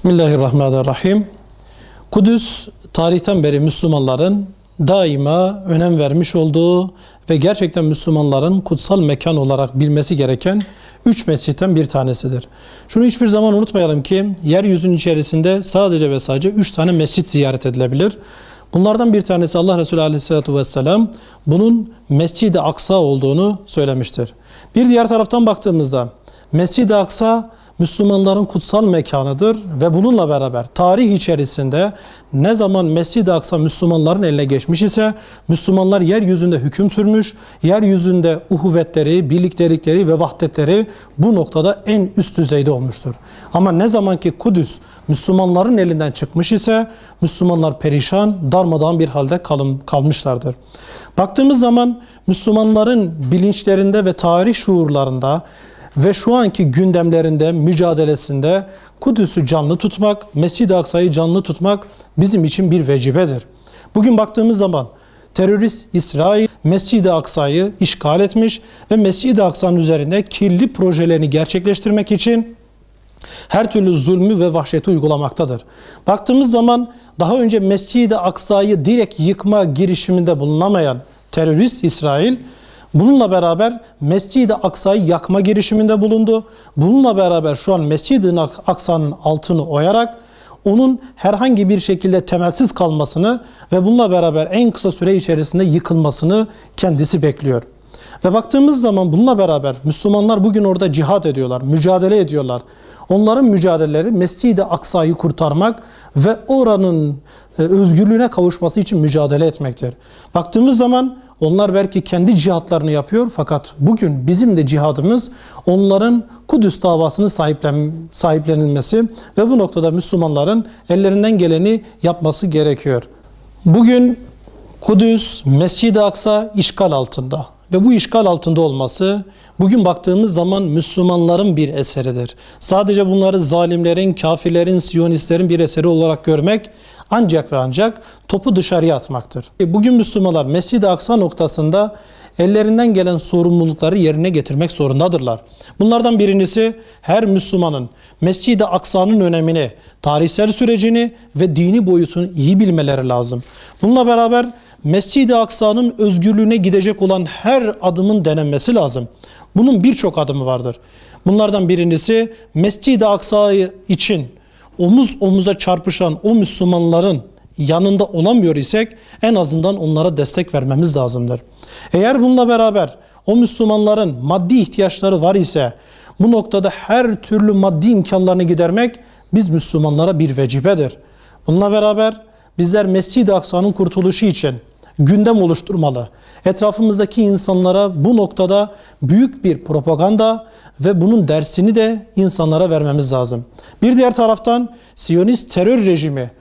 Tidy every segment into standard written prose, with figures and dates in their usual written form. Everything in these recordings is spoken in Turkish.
Bismillahirrahmanirrahim. Kudüs, tarihten beri Müslümanların daima önem vermiş olduğu ve gerçekten Müslümanların kutsal mekan olarak bilmesi gereken 3 mescitten bir tanesidir. Şunu hiçbir zaman unutmayalım ki yeryüzünün içerisinde sadece ve sadece 3 tane mescit ziyaret edilebilir. Bunlardan bir tanesi Allah Resulü Aleyhisselatü Vesselam bunun Mescid-i Aksa olduğunu söylemiştir. Bir diğer taraftan baktığımızda Mescid-i Aksa Müslümanların kutsal mekanıdır ve bununla beraber tarih içerisinde ne zaman Mescid-i Aksa Müslümanların eline geçmiş ise Müslümanlar yeryüzünde hüküm sürmüş, yeryüzünde uhuvvetleri, birliktelikleri ve vahdetleri bu noktada en üst düzeyde olmuştur. Ama ne zaman ki Kudüs Müslümanların elinden çıkmış ise Müslümanlar perişan, darmadağın bir halde kalmışlardır. Baktığımız zaman Müslümanların bilinçlerinde ve tarih şuurlarında ve şu anki gündemlerinde, mücadelesinde Kudüs'ü canlı tutmak, Mescid-i Aksa'yı canlı tutmak bizim için bir vecibedir. Bugün baktığımız zaman terörist İsrail Mescid-i Aksa'yı işgal etmiş ve Mescid-i Aksa'nın üzerinde kirli projelerini gerçekleştirmek için her türlü zulmü ve vahşeti uygulamaktadır. Baktığımız zaman daha önce Mescid-i Aksa'yı direkt yıkma girişiminde bulunamayan terörist İsrail, bununla beraber Mescid-i Aksa'yı yakma girişiminde bulundu. Bununla beraber şu an Mescid-i Aksa'nın altını oyarak onun herhangi bir şekilde temelsiz kalmasını ve bununla beraber en kısa süre içerisinde yıkılmasını kendisi bekliyor. Ve baktığımız zaman bununla beraber Müslümanlar bugün orada cihad ediyorlar, mücadele ediyorlar. Onların mücadeleleri Mescid-i Aksa'yı kurtarmak ve oranın özgürlüğüne kavuşması için mücadele etmektir. Baktığımız zaman onlar belki kendi cihatlarını yapıyor fakat bugün bizim de cihadımız onların Kudüs davasını sahiplenilmesi ve bu noktada Müslümanların ellerinden geleni yapması gerekiyor. Bugün Kudüs, Mescid-i Aksa işgal altında. Ve bu işgal altında olması bugün baktığımız zaman Müslümanların bir eseridir. Sadece bunları zalimlerin, kafirlerin, Siyonistlerin bir eseri olarak görmek ancak ve ancak topu dışarıya atmaktır. Bugün Müslümanlar Mescid-i Aksa noktasında ellerinden gelen sorumlulukları yerine getirmek zorundadırlar. Bunlardan birincisi her Müslümanın Mescid-i Aksa'nın önemini, tarihsel sürecini ve dini boyutunu iyi bilmeleri lazım. Bununla beraber Mescid-i Aksa'nın özgürlüğüne gidecek olan her adımın denenmesi lazım. Bunun birçok adımı vardır. Bunlardan birincisi Mescid-i Aksa için omuz omuza çarpışan o Müslümanların yanında olamıyor isek en azından onlara destek vermemiz lazımdır. Eğer bununla beraber o Müslümanların maddi ihtiyaçları var ise bu noktada her türlü maddi imkanlarını gidermek biz Müslümanlara bir vecibedir. Bununla beraber bizler Mescid-i Aksa'nın kurtuluşu için gündem oluşturmalı. Etrafımızdaki insanlara bu noktada büyük bir propaganda ve bunun dersini de insanlara vermemiz lazım. Bir diğer taraftan Siyonist terör rejimi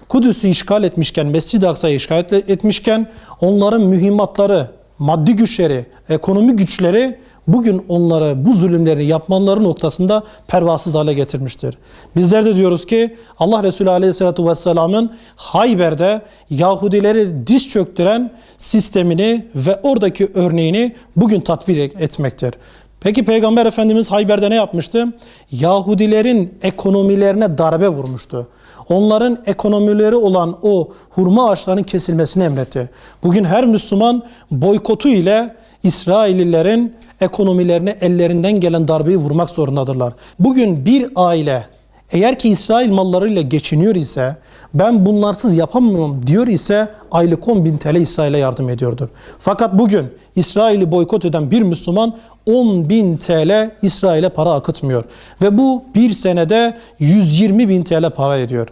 Kudüs'ü işgal etmişken, Mescid-i Aksa'yı işgal etmişken onların mühimmatları, maddi güçleri, ekonomi güçleri bugün onlara bu zulümleri yapmaları noktasında pervasız hale getirmiştir. Bizler de diyoruz ki Allah Resulü Aleyhisselatü Vesselam'ın Hayber'de Yahudileri diz çöktüren sistemini ve oradaki örneğini bugün tatbik etmektir. Peki Peygamber Efendimiz Hayber'de ne yapmıştı? Yahudilerin ekonomilerine darbe vurmuştu. Onların ekonomileri olan o hurma ağaçlarının kesilmesini emretti. Bugün her Müslüman boykotu ile İsraillilerin ekonomilerine ellerinden gelen darbeyi vurmak zorundadırlar. Bugün bir aile eğer ki İsrail mallarıyla geçiniyor ise ben bunlarsız yapamıyorum diyor ise aylık 10.000 TL İsrail'e yardım ediyordur. Fakat bugün İsrail'i boykot eden bir Müslüman 10.000 TL İsrail'e para akıtmıyor. Ve bu bir senede 120.000 TL para ediyor.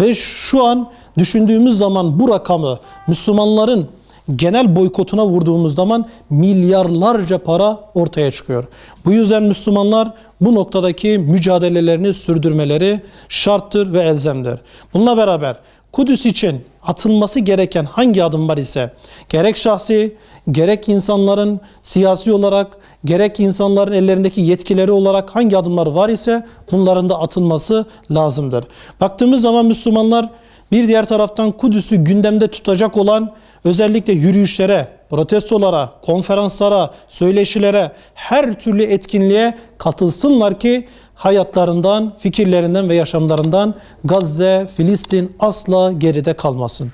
Ve şu an düşündüğümüz zaman bu rakamı Müslümanların genel boykotuna vurduğumuz zaman milyarlarca para ortaya çıkıyor. Bu yüzden Müslümanlar bu noktadaki mücadelelerini sürdürmeleri şarttır ve elzemdir. Bununla beraber Kudüs için atılması gereken hangi adım var ise gerek şahsi, gerek insanların siyasi olarak, gerek insanların ellerindeki yetkileri olarak hangi adımlar var ise bunların da atılması lazımdır. Baktığımız zaman Müslümanlar bir diğer taraftan Kudüs'ü gündemde tutacak olan özellikle yürüyüşlere protestolara, konferanslara, söyleşilere, her türlü etkinliğe katılsınlar ki hayatlarından, fikirlerinden ve yaşamlarından Gazze, Filistin asla geride kalmasın.